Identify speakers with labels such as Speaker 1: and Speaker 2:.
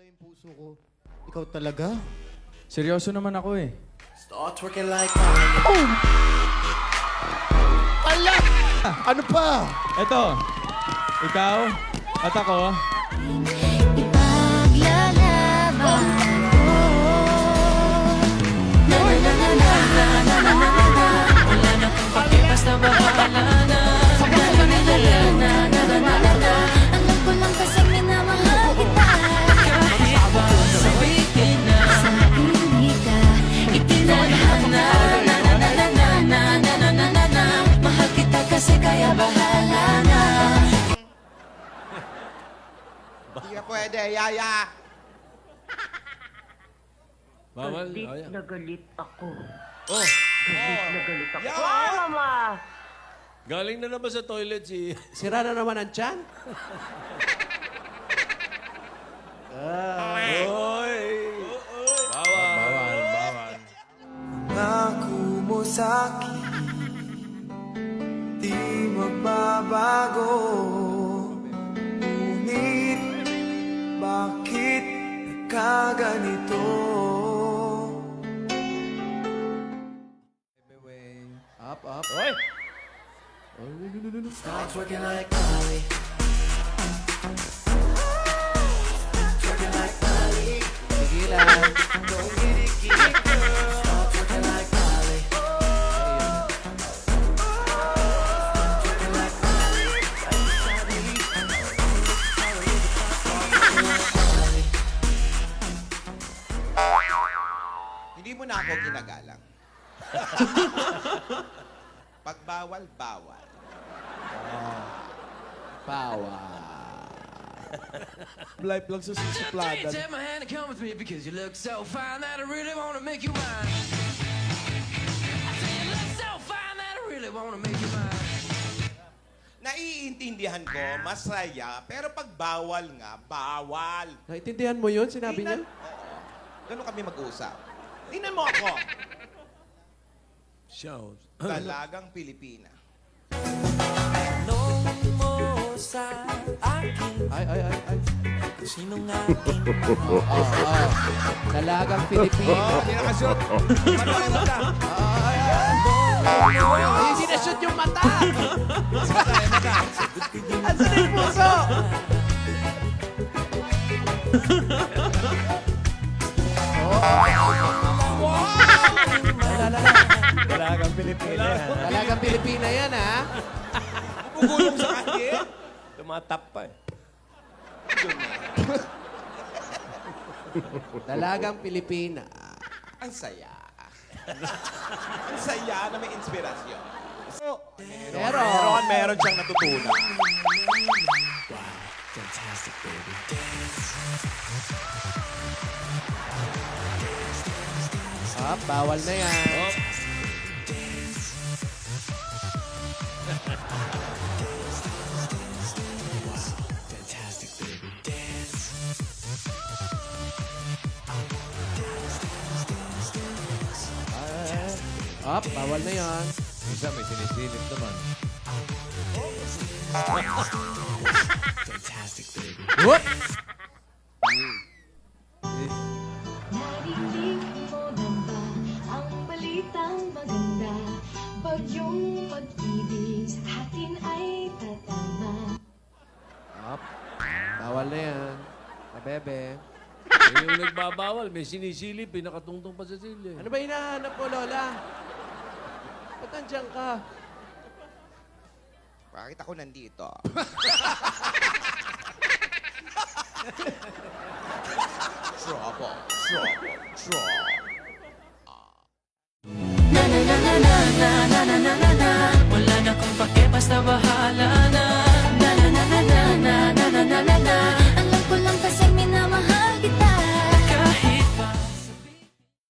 Speaker 1: yung puso ko. Ikaw talaga?
Speaker 2: Seryoso naman ako eh.
Speaker 3: Start twerking like mine.
Speaker 1: Oh! Ala! Ano pa?
Speaker 2: Eto, ikaw at ako.
Speaker 4: Ipaglalaban ko. Na na na na na na na na na na. Wala na kang pake, basta bahala na. Na na na na na na na na na. Alam ko lang kasi minamahal kita. Kahit ba sabihin na sa hindi ka itinadhana. Na na na na na na na na na na na. Mahal kita kasi kaya bahala na.
Speaker 1: Hindi ka pwede, Yaya.
Speaker 2: Bawal.
Speaker 5: Galit na galit ako.
Speaker 2: Oh,
Speaker 5: Galit na galit ako.
Speaker 6: Yeah.
Speaker 5: Wow, mama!
Speaker 6: Galing na naman sa toilet si...
Speaker 3: Sira na naman ang tiyan.
Speaker 6: Oy! Bawal. Bawal.
Speaker 7: Pangako mo sa'kin di magbabago. Ngunit bakit nagkaganito?
Speaker 3: Up, up.
Speaker 6: Oy!
Speaker 3: Start twerking like Molly. Twerking like Molly. Tigilan. Don't get it, girl. Start twerking like Molly. Twerking like Molly.
Speaker 1: Hindi mo na ako ginagalang. Pag bawal, bawal.
Speaker 3: Pawa.
Speaker 6: Life lang sa sisipladan.
Speaker 8: Take my hand and come with me because you look so fine that I really want to make you mine. I say you look so fine that I really want to make you mine.
Speaker 1: Naiintindihan ko, masaya, pero pag bawal nga, bawal.
Speaker 3: Naintindihan mo yun? Sinabi niya?
Speaker 1: Oo. Ganun kami mag-usap. Tingnan mo ako.
Speaker 6: Shout.
Speaker 1: Dalagang Pilipina.
Speaker 3: Tanong mo sa akin. Ay.
Speaker 4: Sinong aking
Speaker 3: Dalagang Pilipino.
Speaker 1: Hindi nakashoot. Manuhin mo ka.
Speaker 3: Hindi sinashoot yung mata. Asan yung puso?
Speaker 6: Dalagang Pilipina.
Speaker 3: Dalagang Pilipina yan, ha?
Speaker 1: Bugulong sa kanya.
Speaker 6: Tumatap pa eh.
Speaker 3: Dalagang Pilipina.
Speaker 1: Ang saya. Ang saya na may inspirasyon. So,
Speaker 3: Pero,
Speaker 1: meron siyang natutunan.
Speaker 3: bawal na yan. Bawal na yan.
Speaker 6: Isa may sinisilip naman.
Speaker 3: Whoop!
Speaker 4: Narinig mo na ba ang balitang maganda? Bagyong pag-ibig sa atin ay tatama.
Speaker 3: Bawal na yan. Bebe.
Speaker 6: Yung nagbabawal, may sinisilip, pinakatungtong pa sa sili.
Speaker 3: Ano ba hinahanap mo, Lola? Ba't nandiyan ka?
Speaker 1: Bakit ako nandito?